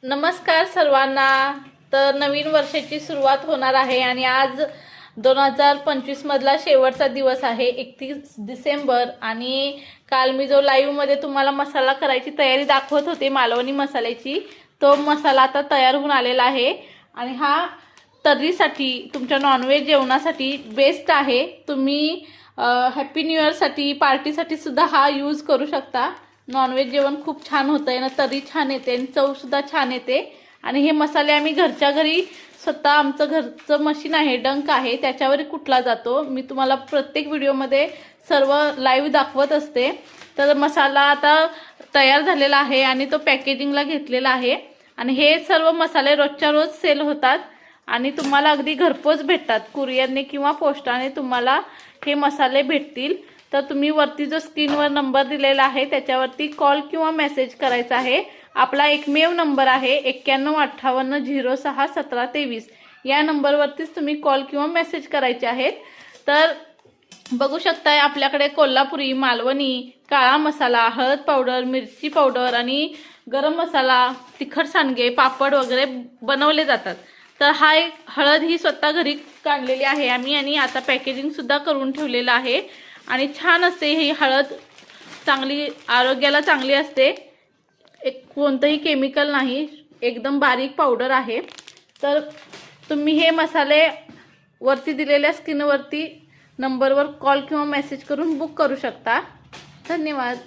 नमस्कार सर्वांना। तर नवीन वर्षाची सुरुवात होणार आहे आणि आज 2025 मधला शेवटचा दिवस आहे 31 डिसेंबर। आणि काल मी जो लाईव्ह मध्ये तुम्हाला मसाला करायची तयारी दाखवत होते मालवणी मसाल्याची, तो मसाला आता तयार होऊन आलेला आहे आणि हा तर्रीसाठी तुमच्या नॉनव्हेज जेवणासाठी बेस्ट आहे। तुम्ही हॅपी न्यू इयर साठी पार्टीसाठी सुद्धा हा यूज करू शकता। नॉनव्हेज जेवण खूप छान होतंय ना, तरी छान येते आणि चव सुद्धा छान येते। आणि हे मसाले आम्ही घरच्या घरी स्वतः आमचं घरचं मशीन आहे, डंक आहे, त्याच्यावर कुटला जातो। मी तुम्हाला प्रत्येक व्हिडिओमध्ये सर्व लाईव्ह दाखवत असते। तर मसाला आता तयार झालेला आहे आणि तो पॅकेजिंगला घेतलेला आहे आणि हे सर्व मसाले रोजच्या रोज सेल होतात आणि तुम्हाला अगदी घरपोच भेटतात। कुरिअरने किंवा पोस्टाने तुम्हाला हे मसाले भेटतील। तर तुम्ही वरती जो स्क्रीनवर नंबर दिलेला आहे त्याच्यावरती कॉल किंवा मेसेज करायचा आहे। आपला एकमेव नंबर आहे 9158061723। या नंबरवरतीच तुम्ही कॉल किंवा मेसेज करायचे आहेत। तर बघू शकताय आपल्याकडे कोल्हापुरी, मालवणी, काळा मसाला, हळद पावडर, मिरची पावडर आणि गरम मसाला, तिखट सांडगे, पापड वगैरे बनवले जातात। तर हा एक हळद ही स्वतः घरी काढलेली आहे आम्ही आणि आता पॅकेजिंग सुद्धा करून ठेवलेलं आहे आणि छान असते ही हळद, चांगली आरोग्याला चांगली असते। एक कोणतंही केमिकल नाही, एकदम बारीक पावडर आहे। तर तुम्ही हे मसाले वरती दिलेल्या स्क्रीनवरती नंबरवर कॉल किंवा मेसेज करून बुक करू शकता। धन्यवाद।